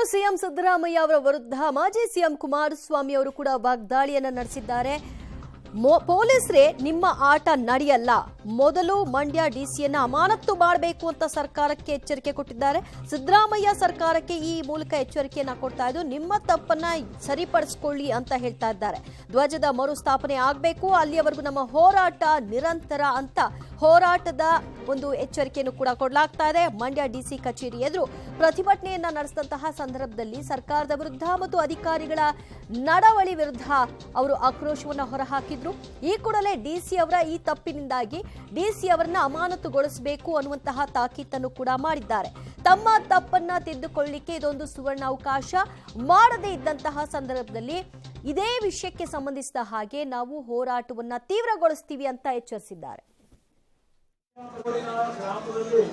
CM Siddaramaiah ಅವರ ವಿರುದ್ಧ ಮಾಜಿ ಸಿಎಂ ಕುಮಾರಸ್ವಾಮಿ ಅವರು ಕೂಡ ವಾಗ್ದಾಳಿಯನ್ನ ನಡೆಸಿದ್ದಾರೆ. ಪೊಲೀಸರೇ ನಿಮ್ಮ ಆಟ ನಡೆಯಲ್ಲ, ಮೊದಲು ಮಂಡ್ಯ ಡಿಸಿಯನ್ನ ಅಮಾನತು ಮಾಡಬೇಕು ಅಂತ ಸರ್ಕಾರಕ್ಕೆ ಎಚ್ಚರಿಕೆ ಕೊಟ್ಟಿದ್ದಾರೆ. ಸಿದ್ದರಾಮಯ್ಯ ಸರ್ಕಾರಕ್ಕೆ ಈ ಮೂಲಕ ಎಚ್ಚರಿಕೆಯನ್ನ ಕೊಡ್ತಾ ಇದ್ದು ನಿಮ್ಮ ತಪ್ಪನ್ನ ಸರಿಪಡಿಸಿಕೊಳ್ಳಿ ಅಂತ ಹೇಳ್ತಾ ಇದ್ದಾರೆ. ಧ್ವಜದ ಮರುಸ್ಥಾಪನೆ ಆಗಬೇಕು, ಅಲ್ಲಿಯವರೆಗೂ ನಮ್ಮ ಹೋರಾಟ ನಿರಂತರ ಅಂತ ಹೋರಾಟದ ಒಂದು ಎಚ್ಚರಿಕೆಯನ್ನು ಕೂಡ ಕೊಡಲಾಗ್ತಾ ಇದೆ. ಮಂಡ್ಯ ಡಿಸಿ ಕಚೇರಿ ಎದುರು ಪ್ರತಿಭಟನೆಯನ್ನ ನಡೆಸಿದಂತಹ ಸಂದರ್ಭದಲ್ಲಿ ಸರ್ಕಾರದ ವಿರುದ್ಧ ಮತ್ತು ಅಧಿಕಾರಿಗಳ ನಡವಳಿ ವಿರುದ್ಧ ಅವರು ಆಕ್ರೋಶವನ್ನು ಹೊರಹಾಕಿದ್ರು. ಈ ಕೂಡಲೇ ಡಿಸಿ ಅವರ ಈ ತಪ್ಪಿನಿಂದಾಗಿ ಡಿಸಿ ಅವರನ್ನ ಅಮಾನತುಗೊಳಿಸಬೇಕು ಅನ್ನುವಂತಹ ತಾಕೀತನ್ನು ಕೂಡ ಮಾಡಿದ್ದಾರೆ. ತಮ್ಮ ತಪ್ಪನ್ನ ತಿದ್ದುಕೊಳ್ಳಲಿಕ್ಕೆ ಇದೊಂದು ಸುವರ್ಣ ಅವಕಾಶ. ಮಾಡದೇ ಇದ್ದಂತಹ ಸಂದರ್ಭದಲ್ಲಿ ಇದೇ ವಿಷಯಕ್ಕೆ ಸಂಬಂಧಿಸಿದ ಹಾಗೆ ನಾವು ಹೋರಾಟವನ್ನ ತೀವ್ರಗೊಳಿಸ್ತೀವಿ ಅಂತ ಎಚ್ಚರಿಸಿದ್ದಾರೆ. ಗ್ರಾಮದಲ್ಲಿ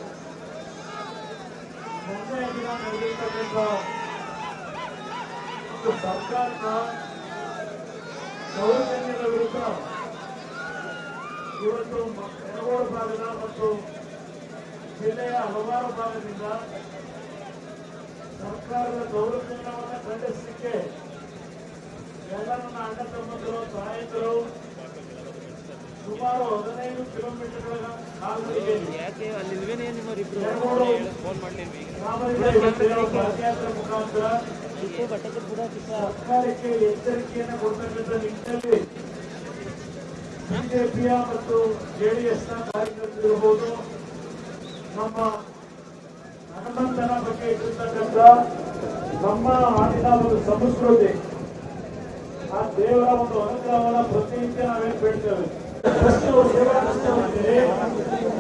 ಸರ್ಕಾರದ ದೌರ್ಜನ್ಯದ ವಿರುದ್ಧ ಇವತ್ತು ಯರಗೋಡು ಭಾಗದ ಮತ್ತು ಜಿಲ್ಲೆಯ ಹಲವಾರು ಭಾಗದಿಂದ ಸರ್ಕಾರದ ದೌರ್ಜನ್ಯವನ್ನು ಖಂಡಿಸಲಿಕ್ಕೆ ಎಲ್ಲ ನನ್ನ ಅಣ್ಣ ತಮ್ಮಂದಿರು ತಾಯಂದಿರು ಸುಮಾರು 15 ಕಿಲೋಮೀಟರ್ಗಳ ಪಾದಯಾತ್ರೆ ಮುಖಾಂತರ ಸರ್ಕಾರಕ್ಕೆ ಎಚ್ಚರಿಕೆಯನ್ನು ಕೊಡ್ತಕ್ಕಂಥ ನಿಟ್ಟಿನಲ್ಲಿ ಬಿಜೆಪಿಯ ಮತ್ತು ಜೆಡಿಎಸ್ನ ಕಾರ್ಯಕರ್ತರಿರಬಹುದು, ನಮ್ಮ ಹನುಮಂತನ ಬಗ್ಗೆ ಇಟ್ಟಿರ್ತಕ್ಕಂಥ ನಮ್ಮ ನಾಡಿನ ಒಂದು ಸಂಸ್ಕೃತಿ, ಆ ದೇವರ ಒಂದು ಅನುಗ್ರಹವನ್ನು ಪ್ರತಿನಿತ್ಯ ನಾವೇನು ಬೇಡ್ತೇವೆ.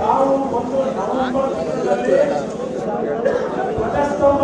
ನಾವು ಒಂದು ನವೆಂಬರ್ ತಿಂಗಳಲ್ಲಿ ಧ್ವಜಸ್ತಂಭ